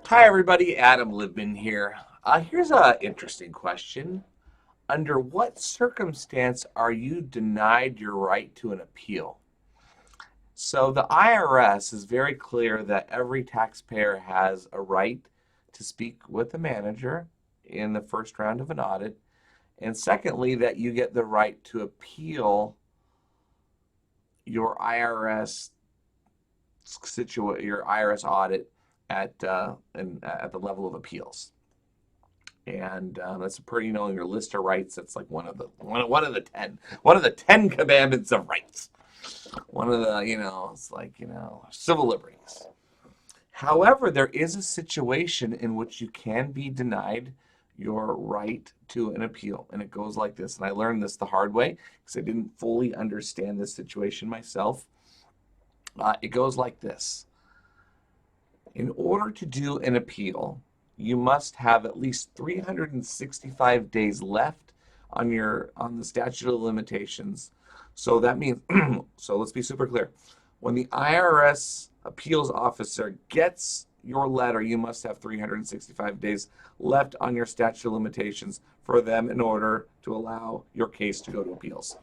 Hi everybody, Adam Libman here. Here's an interesting question. Under what circumstance are you denied your right to an appeal? So the IRS is very clear that every taxpayer has a right to speak with the manager in the first round of an audit. And secondly, that you get the right to appeal your IRS your IRS audit at at the level of appeals. And that's a pretty, in your list of rights, that's like one of the 10 commandments of rights. One of the, it's like, civil liberties. However, there is a situation in which you can be denied your right to an appeal. And it goes like this. And I learned this the hard way because I didn't fully understand this situation myself. It goes like this. In order to do an appeal, you must have at least 365 days left on the statute of limitations. So that means, so let's be super clear. When the IRS appeals officer gets your letter, you must have 365 days left on your statute of limitations for them in order to allow your case to go to appeals.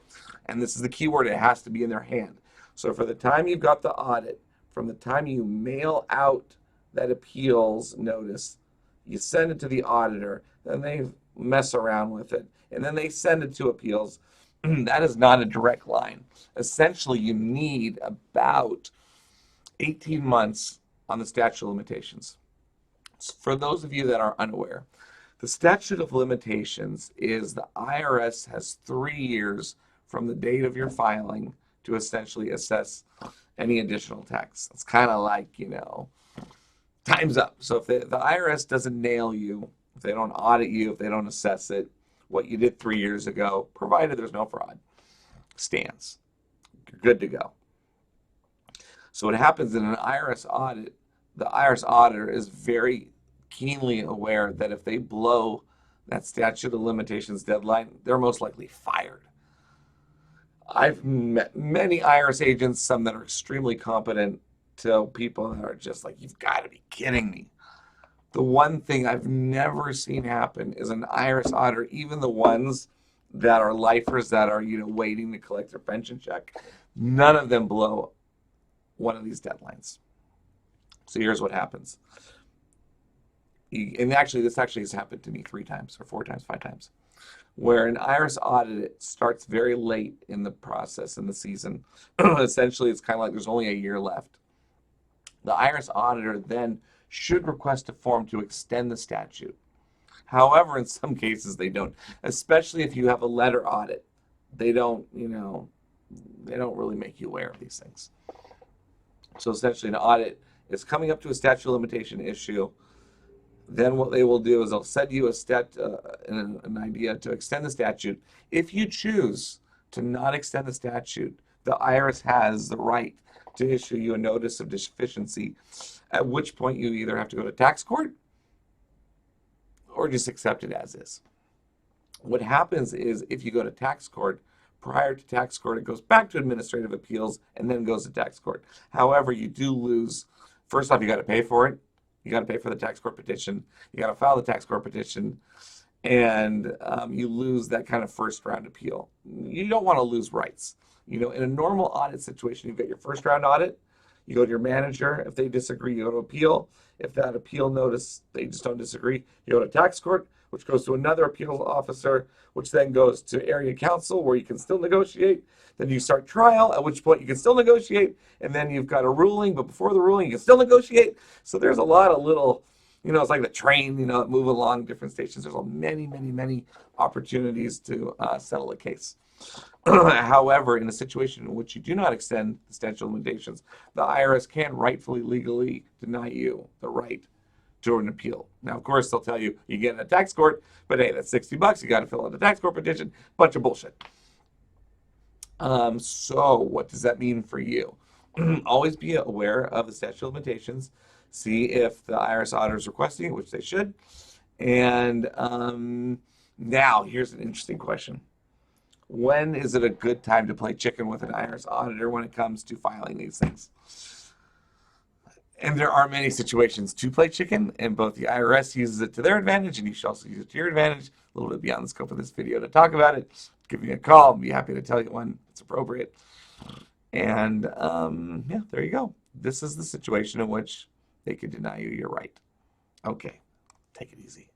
And this is the key word, it has to be in their hand. So for the time you've got the audit, from the time you mail out that appeals notice, you send it to the auditor, then they mess around with it, and then they send it to appeals. That is not a direct line. Essentially, you need about 18 months on the statute of limitations. For those of you that are unaware, the statute of limitations is the IRS has 3 years from the date of your filing to essentially assess any additional tax. It's kind of like, time's up. So if the IRS doesn't nail you, if they don't audit you, if they don't assess it, what you did 3 years ago, provided there's no fraud, stands. You're good to go. So what happens in an IRS audit, the IRS auditor is very keenly aware that if they blow that statute of limitations deadline, they're most likely fired. I've met many IRS agents, some that are extremely competent, to people that are just like, you've got to be kidding me. The one thing I've never seen happen is an IRS auditor, even the ones that are lifers that are, waiting to collect their pension check, none of them blow one of these deadlines. So here's what happens. And actually, this actually has happened to me 3 times or 4 times, 5 times, where an IRS audit starts very late in the process, in the season. Essentially, it's kind of like there's only a year left. The IRS auditor then should request a form to extend the statute. However, in some cases they don't, especially if you have a letter audit. They don't, they don't really make you aware of these things. So essentially an audit is coming up to a statute of limitation issue. Then what they will do is they'll send you an idea to extend the statute. If you choose to not extend the statute, the IRS has the right to issue you a notice of deficiency, at which point you either have to go to tax court or just accept it as is. What happens is if you go to tax court, prior to tax court, it goes back to administrative appeals and then goes to tax court. However, you do lose, first off, you got to pay for it. You got to pay for the tax court petition. You got to file the tax court petition, and you lose that kind of first round appeal. You don't want to lose rights. In a normal audit situation, you've got your first round audit, you go to your manager. If they disagree, you go to appeal. If that appeal notice, they just don't disagree, you go to tax court, which goes to another appeals officer, which then goes to area council where you can still negotiate. Then you start trial, at which point you can still negotiate. And then you've got a ruling, but before the ruling, you can still negotiate. So there's a lot of little, it's like the train, move along different stations. There's many, many, many opportunities to settle a case. However, in a situation in which you do not extend the statute of limitations, the IRS can rightfully, legally deny you the right to an appeal. Now, of course, they'll tell you you get in a tax court, but hey, that's $60. You got to fill out a tax court petition. Bunch of bullshit. So what does that mean for you? Always be aware of the statute of limitations. See if the IRS auditor is requesting it, which they should. And now, here's an interesting question. When is it a good time to play chicken with an IRS auditor when it comes to filing these things? And there are many situations to play chicken, and both the IRS uses it to their advantage, and you should also use it to your advantage. A little bit beyond the scope of this video to talk about it. Give me a call. I'll be happy to tell you when it's appropriate. And yeah, there you go. This is the situation in which they could deny you your right. Okay, take it easy.